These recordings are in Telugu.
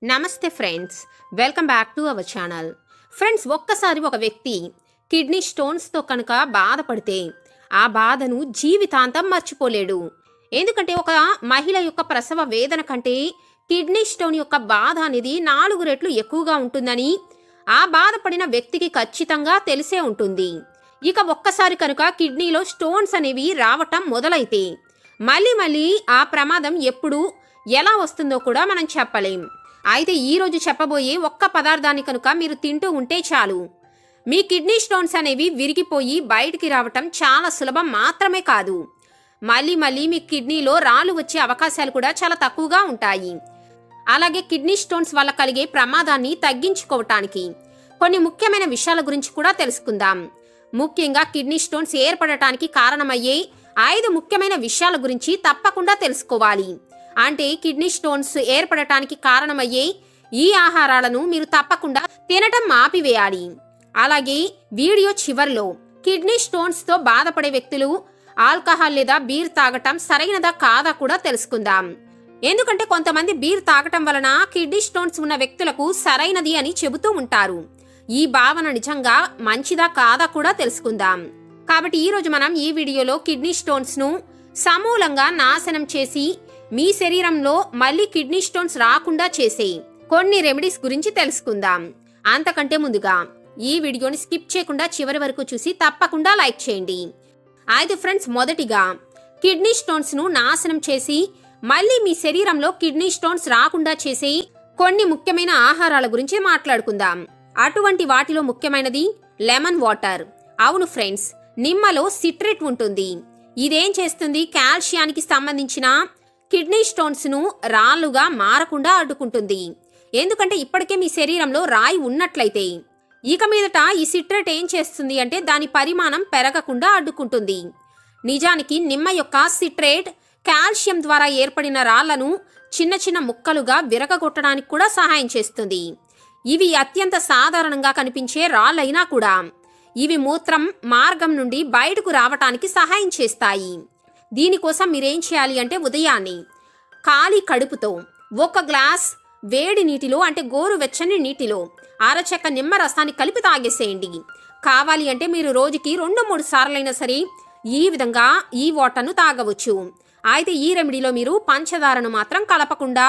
నమస్తే friends, welcome back to our channel. Friends, ఒక్కసారి ఒక వ్యక్తి కిడ్నీ స్టోన్స్తో కనుక బాధపడితే ఆ బాధను జీవితాంతం మర్చిపోలేడు. ఎందుకంటే ఒక మహిళ యొక్క ప్రసవ వేదన కంటే కిడ్నీ స్టోన్ యొక్క బాధ అనేది 4 రెట్లు ఎక్కువగా ఉంటుందని ఆ బాధపడిన వ్యక్తికి ఖచ్చితంగా తెలిసే ఉంటుంది. ఇక ఒక్కసారి కనుక కిడ్నీలో స్టోన్స్ అనేవి రావటం మొదలైతే మళ్ళీ ఆ ప్రమాదం ఎప్పుడు ఎలా వస్తుందో కూడా మనం చెప్పలేం. అయితే ఈరోజు చెప్పబోయే ఒక్క పదార్థాన్ని కనుక మీరు తింటూ ఉంటే చాలు, మీ కిడ్నీ స్టోన్స్ అనేవి విరిగిపోయి బయటికి రావటం చాలా సులభం మాత్రమే కాదు, మళ్ళీ మీ కిడ్నీలో రాళ్ళు వచ్చే అవకాశాలు కూడా చాలా తక్కువగా ఉంటాయి. అలాగే కిడ్నీ స్టోన్స్ వల్ల కలిగే ప్రమాదాన్ని తగ్గించుకోవటానికి కొన్ని ముఖ్యమైన విషయాల గురించి కూడా తెలుసుకుందాం. ముఖ్యంగా కిడ్నీ స్టోన్స్ ఏర్పడటానికి కారణమయ్యే 5 ముఖ్యమైన విషయాల గురించి తప్పకుండా తెలుసుకోవాలి. అంటే కిడ్నీ స్టోన్స్ ఏర్పడటానికి కారణమయ్యే ఈ ఆహారాలను మీరు తప్పకుండా తినటం ఆపివేయాలి. అలాగే వీడియో చివర్లో కిడ్నీ స్టోన్స్తో బాధపడే వ్యక్తులు ఆల్కహాల్ లేదా బీర్ తాగటం సరైనదా కాదా కూడా తెలుసుకుందాం. ఎందుకంటే కొంతమంది బీర్ తాగటం వలన కిడ్నీ స్టోన్స్ ఉన్న వ్యక్తులకు సరైనది అని చెబుతూ ఉంటారు. ఈ భావన నిజంగా మంచిదా కాదా కూడా తెలుసుకుందాం. కాబట్టి ఈరోజు మనం ఈ వీడియోలో కిడ్నీ స్టోన్స్ ను సమూలంగా నాశనం చేసి మీ శరీరంలో మళ్ళీ కిడ్నీ స్టోన్స్ రాకుండా చేసే కొన్ని రెమెడీస్ గురించి తెలుసుకుందాం. అంతకంటే ముందుగా ఈ వీడియోని స్కిప్ చేయకుండా చివరి వరకు చూసి తప్పకుండా లైక్ చేయండి. అయితే ఫ్రెండ్స్, మొదటిగా కిడ్నీ స్టోన్స్ ను నాశనం చేసి మళ్ళీ మీ శరీరంలో కిడ్నీ స్టోన్స్ రాకుండా చేసే కొన్ని ముఖ్యమైన ఆహారాల గురించి మాట్లాడుకుందాం. అటువంటి వాటిలో ముఖ్యమైనది లెమన్ వాటర్. అవును ఫ్రెండ్స్, నిమ్మలో సిట్రేట్ ఉంటుంది. ఇదేం చేస్తుంది? కాల్షియానికి సంబంధించిన కిడ్నీ స్టోన్స్ ను రాళ్లుగా మారకుండా అడ్డుకుంటుంది. ఎందుకంటే ఇప్పటికే మీ శరీరంలో రాయి ఉన్నట్లయితే ఇక మీదట ఈ సిట్రేట్ ఏం చేస్తుంది అంటే దాని పరిమాణం పెరగకుండా అడ్డుకుంటుంది. నిజానికి నిమ్మ యొక్క సిట్రేట్ కాల్షియం ద్వారా ఏర్పడిన రాళ్లను చిన్న ముక్కలుగా విరగగొట్టడానికి కూడా సహాయం చేస్తుంది. ఇవి అత్యంత సాధారణంగా కనిపించే రాళ్ళైనా కూడా ఇవి మూత్రం మార్గం నుండి బయటకు రావటానికి సహాయం చేస్తాయి. దీనికోసం మీరేం చేయాలి అంటే ఉదయాన్నే ఖాళీ కడుపుతో 1 గ్లాస్ వేడి నీటిలో అంటే గోరువెచ్చని నీటిలో అరచెక్క నిమ్మ రసాన్ని కలిపి తాగేసేయండి. కావాలి అంటే మీరు రోజుకి 2-3 సార్లైనా సరే ఈ విధంగా ఈ వాటర్ను తాగవచ్చు. అయితే ఈ రెమెడీలో మీరు పంచదారను మాత్రం కలపకుండా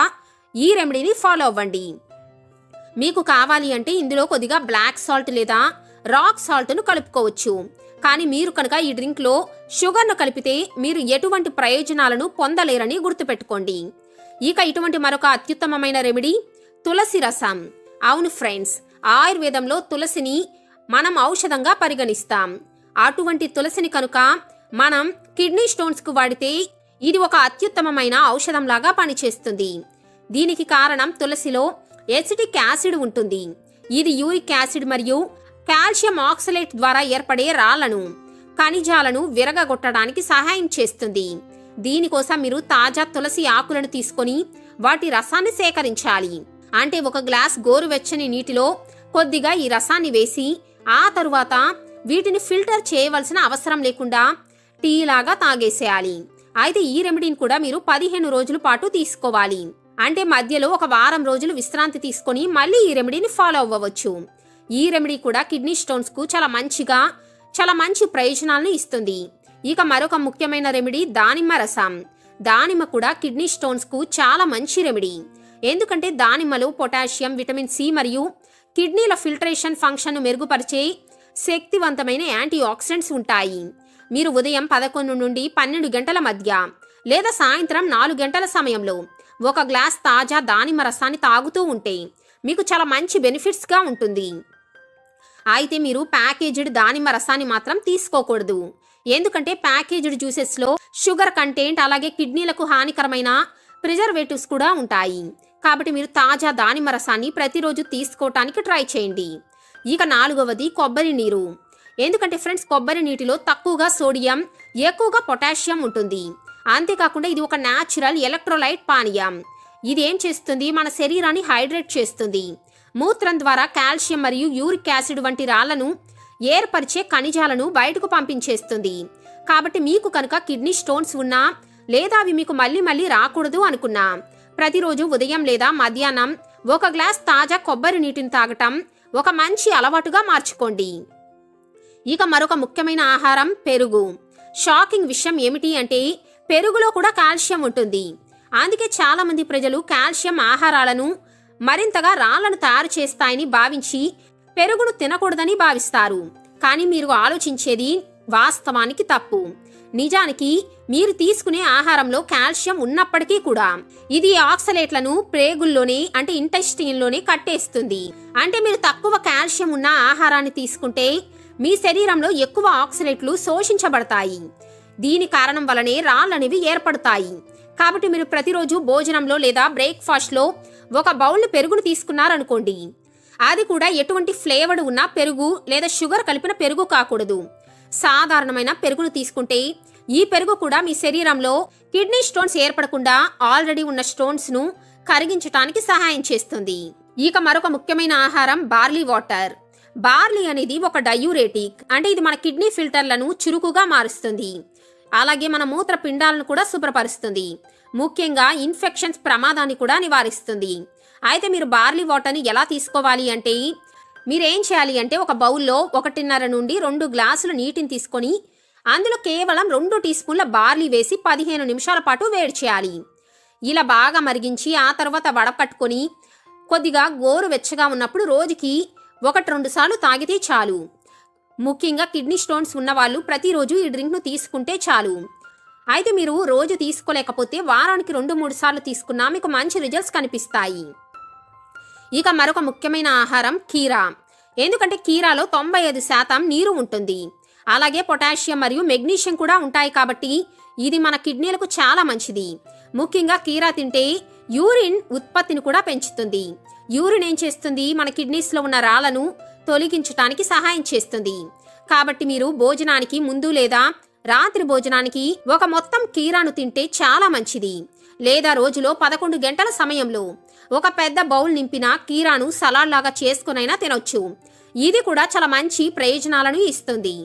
ఈ రెమెడీని ఫాలో అవ్వండి. మీకు కావాలి అంటే ఇందులో కొద్దిగా బ్లాక్ సాల్ట్ లేదా రాక్ సాల్ట్ను కలుపుకోవచ్చు. కానీ మీరు కనుక ఈ డ్రింక్లో షుగర్ను కలిపితే మీరు ఎటువంటి ప్రయోజనాలను పొందలేరని గుర్తుపెట్టుకోండి. ఇక ఇటువంటి మరొక అత్యుత్తమమైన రెమెడీ తులసి రసం. అవును ఫ్రెండ్స్, ఆయుర్వేదంలో తులసిని మనం ఔషధంగా పరిగణిస్తాం. అటువంటి తులసిని కనుక మనం కిడ్నీ స్టోన్స్కు వాడితే ఇది ఒక అత్యుత్తమమైన ఔషధంలాగా పనిచేస్తుంది. దీనికి కారణం తులసిలో ఎసిటిక్ యాసిడ్ ఉంటుంది. ఇది యూరిక్ యాసిడ్ మరియు కాల్షియం ఆక్సలేట్ ద్వారా ఏర్పడే రాళ్లను ఖనిజాలను విరగగొట్టడానికి సహాయం చేస్తుంది. దీనికోసం మీరు తాజా తులసి ఆకులను తీసుకొని వాటి రసాన్ని సేకరించాలి. అంటే 1 గ్లాస్ గోరువెచ్చని నీటిలో కొద్దిగా ఈ రసాన్ని వేసి ఆ తరువాత వీటిని ఫిల్టర్ చేయవలసిన అవసరం లేకుండా టీ లాగా తాగేసేయాలి. అయితే ఈ రెమెడీని కూడా మీరు 15 రోజుల పాటు తీసుకోవాలి. అంటే మధ్యలో 1 వారం రోజులు విశ్రాంతి తీసుకొని మళ్ళీ ఈ రెమెడీని ఫాలో అవ్వవచ్చు. ఈ రెమెడీ కూడా కిడ్నీ స్టోన్స్ కు చాలా మంచి ప్రయోజనాలను ఇస్తుంది. ఇక మరొక ముఖ్యమైన రెమెడీ దానిమ్మ రసం. దానిమ్మ కూడా కిడ్నీ స్టోన్స్ కు చాలా మంచి రెమెడీ. ఎందుకంటే దానిమ్మలో పొటాషియం, విటమిన్ సి మరియు కిడ్నీల ఫిల్టరేషన్ ఫంక్షన్ ను మెరుగుపరిచే శక్తివంతమైన యాంటీ ఆక్సిడెంట్స్ ఉంటాయి. మీరు ఉదయం 11 నుండి 12 గంటల మధ్య లేదా సాయంత్రం 4 గంటల సమయంలో 1 గ్లాస్ తాజా దానిమ్మ రసాన్ని తాగుతూ ఉంటే మీకు చాలా మంచి బెనిఫిట్స్ గా ఉంటుంది. అయితే మీరు ప్యాకేజ్డ్ దానిమ్మ రసాన్ని మాత్రం తీసుకోకూడదు. ఎందుకంటే ప్యాకేజ్డ్ జ్యూసెస్ లో షుగర్ కంటెంట్ అలాగే కిడ్నీలకు హానికరమైన ప్రిజర్వేటివ్స్ కూడా ఉంటాయి. కాబట్టి మీరు తాజా దానిమ్మ రసాన్ని ప్రతిరోజు తీసుకోవటానికి ట్రై చేయండి. ఇక 4వది కొబ్బరి నీరు. ఎందుకంటే ఫ్రెండ్స్, కొబ్బరి నీటిలో తక్కువగా సోడియం, ఎక్కువగా పొటాషియం ఉంటుంది. అంతేకాకుండా ఇది ఒక న్యాచురల్ ఎలక్ట్రోలైట్ పానీయం. ఇది ఏం చేస్తుంది? మన శరీరాన్ని హైడ్రేట్ చేస్తుంది. మూత్రం ద్వారా కాల్షియం మరియు యూరిక్ యాసిడ్ వంటి రాళ్లను ఏర్పరిచే ఖనిజాలను బయటకు పంపించేస్తుంది. కాబట్టి మీకు కనుక కిడ్నీ స్టోన్స్ ఉన్నా లేదా అవి మీకు మళ్ళీ రాకూడదు అనుకున్నా ప్రతిరోజు ఉదయం లేదా మధ్యాహ్నం 1 గ్లాస్ తాజా కొబ్బరి నీటిని తాగటం ఒక మంచి అలవాటుగా మార్చుకోండి. ఇక మరొక ముఖ్యమైన ఆహారం పెరుగు. షాకింగ్ విషయం ఏమిటి అంటే పెరుగులో కూడా కాల్షియం ఉంటుంది. అందుకే చాలా మంది ప్రజలు కాల్షియం ఆహారాలను మరింతగా రాళ్లను తయారు చేస్తాయని భావించి పెరుగును తినకూడదని భావిస్తారు. కానీ మీరు ఆలోచించేది వాస్తవానికి తప్పు. నిజానికి మీరు తీసుకునే ఆహారంలో కాల్షియం ఉన్నప్పటికీ కూడా ఇది ఆక్సలేట్లను ప్రేగుల్లోనే అంటే ఇంటెస్టైన్లోనే కట్టేస్తుంది. అంటే మీరు తక్కువ కాల్షియం ఉన్న ఆహారాన్ని తీసుకుంటే మీ శరీరంలో ఎక్కువ ఆక్సలేట్లు శోషించబడతాయి. దీని కారణం వలనే రాళ్ళనేవి ఏర్పడతాయి. కాబట్టి మీరు ప్రతిరోజు భోజనంలో లేదా బ్రేక్ఫాస్ట్లో 1 బౌల్ పెరుగును తీసుకున్నారనుకోండి, అది కూడా ఎటువంటి ఫ్లేవర్డ్ ఉన్న పెరుగు లేదా షుగర్ కలిపిన పెరుగు కాకూడదు. సాధారణమైన పెరుగును తీసుకుంటే ఈ పెరుగు కూడా మీ శరీరంలో కిడ్నీ స్టోన్స్ ఏర్పడకుండా ఆల్రెడీ ఉన్న స్టోన్స్ ను కరిగించడానికి సహాయం చేస్తుంది. ఇక మరొక ముఖ్యమైన ఆహారం బార్లీ వాటర్. బార్లీ అనేది ఒక డయూరేటిక్, అంటే ఇది మన కిడ్నీ ఫిల్టర్లను చురుకుగా మారుస్తుంది. అలాగే మన మూత్ర పిండాలను కూడా శుభ్రపరుస్తుంది. ముఖ్యంగా ఇన్ఫెక్షన్స్ ప్రమాదాన్ని కూడా నివారిస్తుంది. అయితే మీరు బార్లీ వాటర్ని ఎలా తీసుకోవాలి అంటే మీరేం చేయాలి అంటే ఒక బౌల్లో 1.5 నుండి 2 గ్లాసుల నీటిని తీసుకొని అందులో కేవలం 2 టీ స్పూన్ల బార్లీ వేసి 15 నిమిషాల పాటు వేడి చేయాలి. ఇలా బాగా మరిగించి ఆ తర్వాత వడకట్టుకొని కొద్దిగా గోరువెచ్చగా ఉన్నప్పుడు రోజుకి 1-2 సార్లు తాగితే చాలు. ముఖ్యంగా కిడ్నీ స్టోన్స్ ఉన్న వాళ్ళు ప్రతిరోజు ఈ డ్రింక్ను తీసుకుంటే చాలు. అయితే మీరు రోజు తీసుకోలేకపోతే వారానికి 2-3 సార్లు తీసుకున్నా మీకు మంచి రిజల్ట్స్ కనిపిస్తాయి. ఇక మరొక ముఖ్యమైన ఆహారం కీరా. ఎందుకంటే కీరాలో 95% నీరు ఉంటుంది. అలాగే పొటాషియం మరియు మెగ్నీషియం కూడా ఉంటాయి. కాబట్టి ఇది మన కిడ్నీలకు చాలా మంచిది. ముఖ్యంగా కీరా తింటే యూరిన్ ఉత్పత్తిని కూడా పెంచుతుంది. యూరిన్ ఏం చేస్తుంది, మన కిడ్నీస్లో ఉన్న రాళ్లను తొలగించడానికి సహాయం చేస్తుంది. కాబట్టి మీరు భోజనానికి ముందు లేదా రాత్రి భోజనానికి ఒక మొత్తం కీరాను తింటే చాలా మంచిది. లేదా రోజులో 11 గంటల సమయంలో ఒక పెద్ద బౌల్ నింపిన కీరాను సలాడ్ లాగా చేసుకునైనా తినొచ్చు. ఇది కూడా చాలా మంచి ప్రయోజనాలను ఇస్తుంది.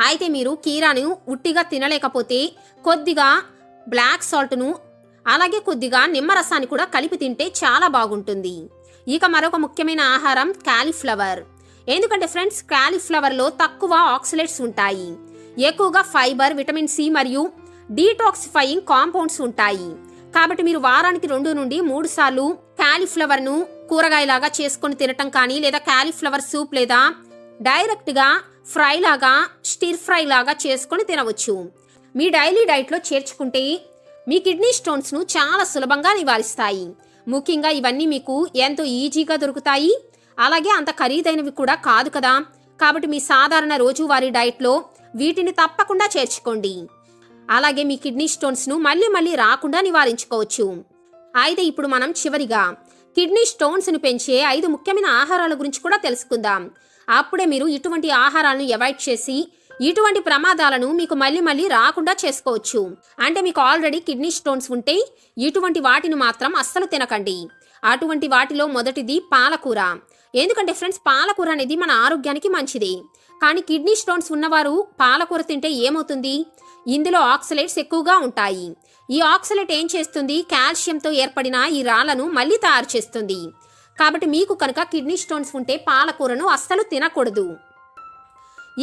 అయితే మీరు కీరాను ఉట్టిగా తినలేకపోతే కొద్దిగా బ్లాక్ సాల్ట్ను అలాగే కొద్దిగా నిమ్మరసాన్ని కూడా కలిపి తింటే చాలా బాగుంటుంది. ఇక మరొక ముఖ్యమైన ఆహారం కాలీఫ్లవర్. ఎందుకంటే ఫ్రెండ్స్, కాలీఫ్లవర్లో తక్కువ ఆక్సలేట్స్ ఉంటాయి. ఎక్కువగా ఫైబర్, విటమిన్ సి మరియు డీటాక్సిఫైయింగ్ కాంపౌండ్స్ ఉంటాయి. కాబట్టి మీరు వారానికి 2 నుండి 3 సార్లు కాలీఫ్లవర్ను కూరగాయలాగా చేసుకొని తినటం కానీ, లేదా కాలీఫ్లవర్ సూప్ లేదా డైరెక్ట్గా ఫ్రై లాగా స్టిర్ ఫ్రై లాగా చేసుకొని తినవచ్చు. మీ డైలీ డైట్లో చేర్చుకుంటే మీ కిడ్నీ స్టోన్స్ను చాలా సులభంగా నివారిస్తాయి. ముఖ్యంగా ఇవన్నీ మీకు ఎంతో ఈజీగా దొరుకుతాయి. అలాగే అంత ఖరీదైనవి కూడా కాదు కదా. కాబట్టి మీ సాధారణ రోజువారీ డైట్లో వీటిని తప్పకుండా చేర్చుకోండి. అలాగే మీ కిడ్నీ స్టోన్స్ను మళ్ళీ రాకుండా నివారించుకోవచ్చు. అయితే ఇప్పుడు మనం చివరిగా కిడ్నీ స్టోన్స్ను పెంచే 5 ముఖ్యమైన ఆహారాల గురించి కూడా తెలుసుకుందాం. అప్పుడే మీరు ఇటువంటి ఆహారాలను అవాయిడ్ చేసి ఇటువంటి ప్రమాదాలను మీకు మళ్ళీ రాకుండా చేసుకోవచ్చు. అంటే మీకు ఆల్రెడీ కిడ్నీ స్టోన్స్ ఉంటే ఇటువంటి వాటిని మాత్రం అస్సలు తినకండి. అటువంటి వాటిలో మొదటిది పాలకూర. ఎందుకంటే ఫ్రెండ్స్, పాలకూర అనేది మన ఆరోగ్యానికి మంచిది. కానీ కిడ్నీ స్టోన్స్ ఉన్నవారు పాలకూర తింటే ఏమవుతుంది, ఇందులో ఆక్సలేట్స్ ఎక్కువగా ఉంటాయి. ఈ ఆక్సలేట్ ఏం చేస్తుంది, కాల్షియంతో ఏర్పడిన ఈ రాళ్లను మళ్ళీ తయారు చేస్తుంది. కాబట్టి మీకు కనుక కిడ్నీ స్టోన్స్ ఉంటే పాలకూరను అస్సలు తినకూడదు.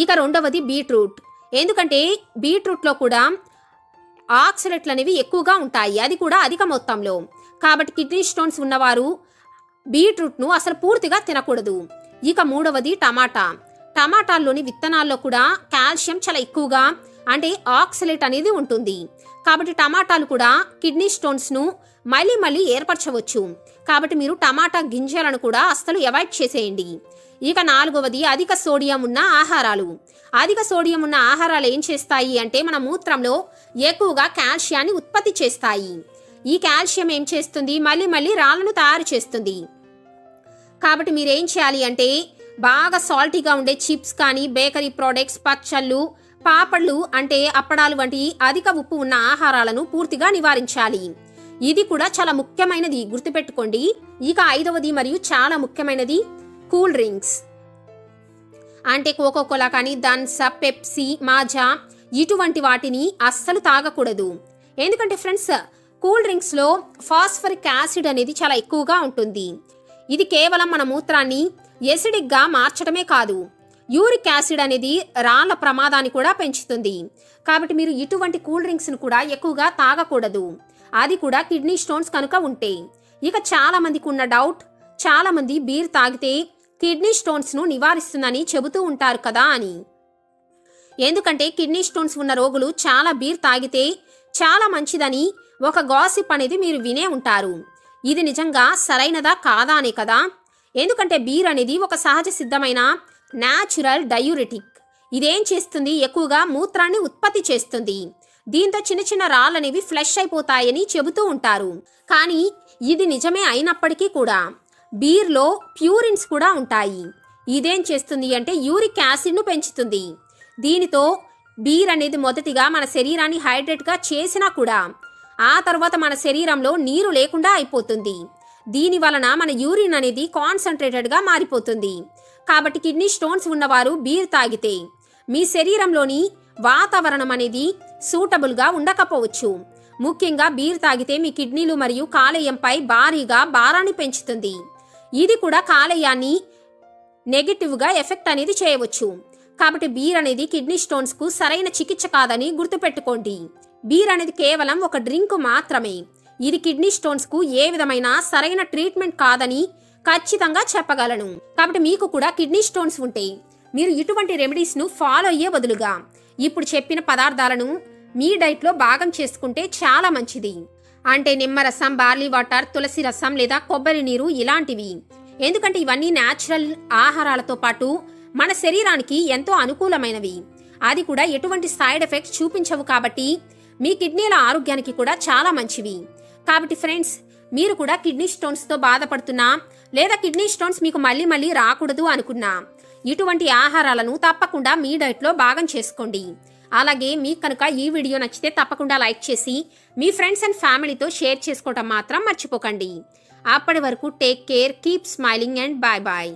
ఇక రెండవది బీట్రూట్. ఎందుకంటే బీట్రూట్లో కూడా ఆక్సలేట్లు అనేవి ఎక్కువగా ఉంటాయి, అది కూడా అధిక మొత్తంలో. కాబట్టి కిడ్నీ స్టోన్స్ ఉన్నవారు బీట్రూట్ను అసలు పూర్తిగా తినకూడదు. ఇక మూడవది టమాటా. టమాటాల్లోని విత్తనాల్లో కూడా కాల్షియం చాలా ఎక్కువగా అంటే ఆక్సలేట్ అనేది ఉంటుంది. కాబట్టి టమాటాలు కూడా కిడ్నీ స్టోన్స్ను మళ్ళీ ఏర్పరచవచ్చు. కాబట్టి మీరు టమాటా గింజలను కూడా అస్సలు అవాయిడ్ చేసేయండి. ఇక నాలుగవది అధిక సోడియం ఉన్న ఆహారాలు. అధిక సోడియం ఉన్న ఆహారాలు ఏం చేస్తాయి అంటే మన మూత్రంలో ఎక్కువగా కాల్షియాన్ని ఉత్పత్తి చేస్తాయి. ఈ కాల్షియం ఏం చేస్తుంది, మళ్ళీ రాళ్లను తయారు చేస్తుంది. కాబట్టి మీరేం చేయాలి అంటే బాగా సాల్టీగా ఉండే చిప్స్ కానీ, బేకరీ ప్రోడక్ట్స్, పచ్చళ్ళు, పాపళ్ళు అంటే అప్పడాలు వంటి అధిక ఉప్పు ఉన్న ఆహారాలను పూర్తిగా నివారించాలి. ఇది కూడా చాలా ముఖ్యమైనది, గుర్తుపెట్టుకోండి. ఇక ఐదవది మరియు చాలా ముఖ్యమైనది కూల్ డ్రింక్స్. అంటే కోకోకోలా కానీ, థమ్సప్, పెప్సీ, మాజా ఇటువంటి వాటిని అస్సలు తాగకూడదు. ఎందుకంటే ఫ్రెండ్స్, కూల్ డ్రింక్స్లో ఫాస్ఫరిక్ యాసిడ్ అనేది చాలా ఎక్కువగా ఉంటుంది. ఇది కేవలం మన మూత్రాన్ని ఎసిడిక్గా మార్చడమే కాదు, యూరిక్ యాసిడ్ అనేది రాళ్ల ప్రమాదాన్ని కూడా పెంచుతుంది. కాబట్టి మీరు ఇటువంటి కూల్ డ్రింక్స్ను కూడా ఎక్కువగా తాగకూడదు, అది కూడా కిడ్నీ స్టోన్స్ కనుక ఉంటే. ఇక చాలా మందికి ఉన్న డౌట్, చాలా మంది బీర్ తాగితే కిడ్నీ స్టోన్స్ను నివారిస్తుందని చెబుతూ ఉంటారు కదా అని. ఎందుకంటే కిడ్నీ స్టోన్స్ ఉన్న రోగులు చాలా బీర్ తాగితే చాలా మంచిదని ఒక గాసిప్ అనేది మీరు వినే ఉంటారు. ఇది నిజంగా సరైనదా కాదా అనే కదా. ఎందుకంటే బీర్ అనేది ఒక సహజ సిద్ధమైన న్యాచురల్ డయూరిటిక్. ఇదేం చేస్తుంది, ఎక్కువగా మూత్రాన్ని ఉత్పత్తి చేస్తుంది. దీంతో చిన్న చిన్న రాళ్ళనేవి ఫ్లష్ అయిపోతాయని చెబుతూ ఉంటారు. కానీ ఇది నిజమే అయినప్పటికీ కూడా బీర్లో ప్యూరిన్స్ కూడా ఉంటాయి. ఇదేం చేస్తుంది అంటే యూరిక్ యాసిడ్ను పెంచుతుంది. దీనితో బీర్ అనేది మొదటిగా మన శరీరాన్ని హైడ్రేట్గా చేసినా కూడా ఆ తర్వాత మన శరీరంలో నీరు లేకుండా అయిపోతుంది. దీని వలన మన యూరిన్ అనేది కాన్సన్ట్రేటెడ్గా మారిపోతుంది. కాబట్టి కిడ్నీ స్టోన్స్ ఉన్నవారు బీర్ తాగితే మీ శరీరంలోని వాతావరణం అనేది సూటబుల్గా ఉండకపోవచ్చు. ముఖ్యంగా బీర్ తాగితే మీ కిడ్నీలు మరియు కాలేయంపై భారీగా భారాన్ని పెంచుతుంది. ఇది కూడా కాలేయాన్ని నెగిటివ్గా ఎఫెక్ట్ అనేది చేయవచ్చు. కాబట్టి బీర్ అనేది కిడ్నీ స్టోన్స్కు సరైన చికిత్స కాదని గుర్తుపెట్టుకోండి. బీర్ అనేది కేవలం ఒక డ్రింక్ మాత్రమే. ఇది కిడ్నీ స్టోన్స్కు ఏ విధమైన సరైన ట్రీట్మెంట్ కాదని ఖచ్చితంగా చెప్పగలను. కాబట్టి మీకు కూడా కిడ్నీ స్టోన్స్ ఉంటే మీరు ఇటువంటి రెమెడీస్ను ఫాలో అయ్యే బదులుగా ఇప్పుడు చెప్పిన పదార్థాలను మీ డైట్లో భాగం చేసుకుంటే చాలా మంచిది. అంటే నిమ్మరసం, బార్లీ వాటర్, తులసి రసం లేదా కొబ్బరి నీరు ఇలాంటివి. ఎందుకంటే ఇవన్నీ న్యాచురల్ ఆహారాలతో పాటు మన శరీరానికి ఎంతో అనుకూలమైనవి. అది కూడా ఎటువంటి సైడ్ ఎఫెక్ట్స్ చూపించవు కాబట్టి మీ కిడ్నీల ఆరోగ్యానికి కూడా చాలా మంచివి. కాబట్టి ఫ్రెండ్స్, మీరు కూడా కిడ్నీ స్టోన్స్తో బాధపడుతున్నా లేదా కిడ్నీ స్టోన్స్ మీకు మళ్ళీ మళ్ళీ రాకూడదు అనుకున్నా ఇటువంటి ఆహారాలను తప్పకుండా మీ డైట్లో భాగం చేసుకోండి. అలాగే మీకు కనుక ఈ వీడియో నచ్చితే తప్పకుండా లైక్ చేసి మీ ఫ్రెండ్స్ అండ్ ఫ్యామిలీతో షేర్ చేసుకోవటం మాత్రం మర్చిపోకండి. అప్పటి వరకు take care, keep smiling and bye bye.